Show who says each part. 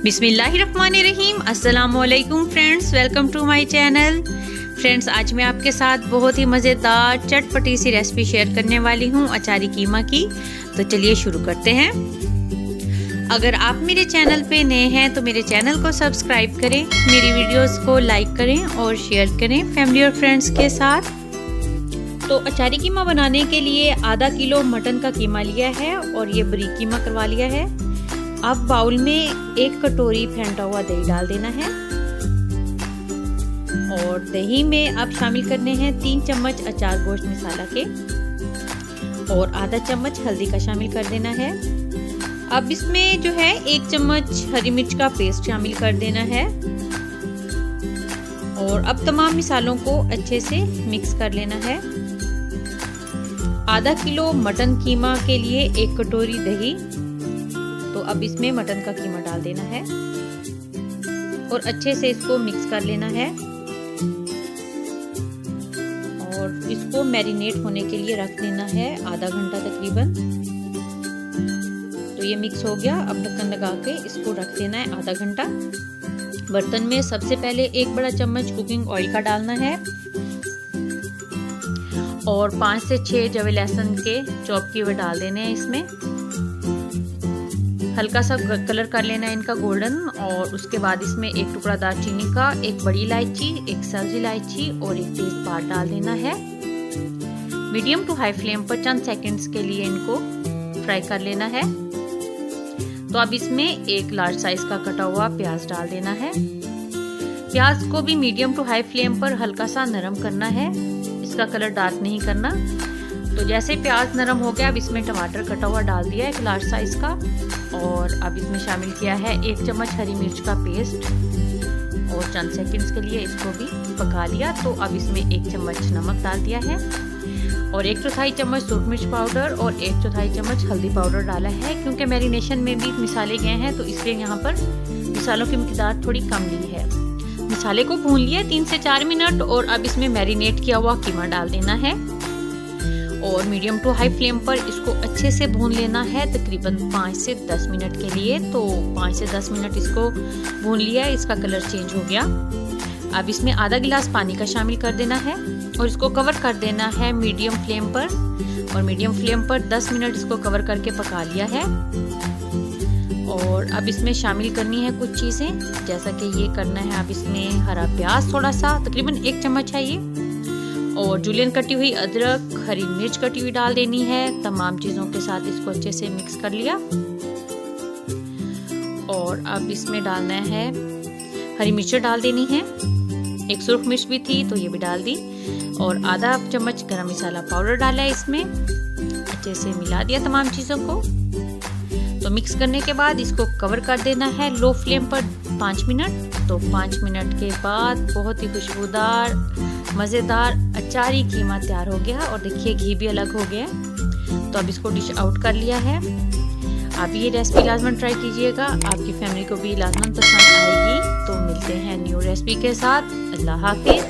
Speaker 1: बिस्मिल्लाहिर्रहमानिर्रहीम। अस्सलामुअलैकुम friends, welcome to my channel. Friends, आज मैं आपके साथ बहुत ही मज़ेदार चटपटी सी रेसिपी शेयर करने वाली हूँ अचारी कीमा की। तो चलिए शुरू करते हैं। अगर आप मेरे चैनल पे नए हैं तो मेरे चैनल को सब्सक्राइब करें, मेरी वीडियोस को लाइक करें और शेयर करें फैमिली और फ्रेंड्स के साथ। तो अचारी कीमा बनाने के लिए आधा किलो मटन का कीमा लिया है और ये बारीक कीमा करवा लिया है। अब बाउल में 1 कटोरी फेंटा हुआ दही डाल देना है और दही में अब शामिल करने हैं 3 चम्मच अचार गोश्त मसाला के और आधा चम्मच हल्दी का शामिल कर देना है। अब इसमें जो है 1 चम्मच हरी मिर्च का पेस्ट शामिल कर देना है और अब तमाम मसालों को अच्छे से मिक्स कर लेना है। आधा किलो मटन कीमा के लिए 1 कटोरी दही, तो अब इसमें मटन का कीमा डाल देना है और अच्छे से इसको मिक्स कर लेना है और इसको मैरिनेट होने के लिए रख देना है आधा घंटा तकरीबन। तो ये मिक्स हो गया। अब ढक्कन लगा के इसको रख देना है आधा घंटा। बर्तन में सबसे पहले 1 बड़ा चम्मच कुकिंग ऑयल का डालना है और 5 से 6 जवे लहसुन के चॉप किए हुए डाल देने हैं इसमें। हल्का सा कलर कर लेना है इनका गोल्डन और उसके बाद इसमें 1 टुकड़ा दालचीनी का, 1 बड़ी इलायची, 1 सब्ज इलायची और 1 तेजपात डाल देना है। मीडियम टू हाई फ्लेम पर चंद सेकंड्स के लिए इनको फ्राई कर लेना है। तो अब इसमें 1 लार्ज साइज का कटा हुआ प्याज डाल देना है। प्याज को भी मीडियम टू हाई फ्लेम पर हल्का सा नरम करना है, इसका कलर डार्क नहीं करना। तो जैसे प्याज नरम हो गया अब इसमें टमाटर कटा हुआ डाल दिया 1 लार्ज साइज का और अब इसमें शामिल किया है 1 चम्मच हरी मिर्च का पेस्ट और चंद सेकंड्स के लिए इसको भी पका लिया। तो अब इसमें 1 चम्मच नमक डाल दिया है और 1/4 चम्मच सूरख मिर्च पाउडर और 1/4 चम्मच हल्दी पाउडर डाला है। क्योंकि मैरिनेशन में भी मसाले गए हैं तो इसलिए यहाँ पर मसालों की मिकदार थोड़ी कम ली है। मसाले को भून लिया 3 से 4 मिनट और अब इसमें मैरिनेट किया हुआ कीमा डाल देना है और मीडियम टू हाई फ्लेम पर इसको अच्छे से भून लेना है तकरीबन 5 से 10 मिनट के लिए। तो 5 से 10 मिनट इसको भून लिया, इसका कलर चेंज हो गया। अब इसमें आधा गिलास पानी का शामिल कर देना है और इसको कवर कर देना है मीडियम फ्लेम पर और मीडियम फ्लेम पर 10 मिनट इसको कवर करके पका लिया है। और अब इसमें शामिल करनी है कुछ चीज़ें, जैसा कि ये करना है। अब इसमें हरा प्याज थोड़ा सा, तकरीबन 1 चम्मच है ये, और जुलियन कटी हुई अदरक, हरी मिर्च कटी हुई डाल देनी है। तमाम चीज़ों के साथ इसको अच्छे से मिक्स कर लिया और अब इसमें डालना है हरी मिर्च डाल देनी है। 1 सुर्ख मिर्च भी थी तो ये भी डाल दी और आधा चम्मच गरम मसाला पाउडर डाला है इसमें। अच्छे से मिला दिया तमाम चीज़ों को। तो मिक्स करने के बाद इसको कवर कर देना है लो फ्लेम पर 5 मिनट। तो 5 मिनट के बाद बहुत ही खुशबूदार मज़ेदार अचारी कीमा तैयार हो गया और देखिए घी भी अलग हो गया। तो अब इसको डिश आउट कर लिया है। आप ये रेसिपी लाजमन ट्राई कीजिएगा, आपकी फैमिली को भी लाजमन पसंद आएगी। तो मिलते हैं न्यू रेसिपी के साथ। अल्लाह हाफिज़।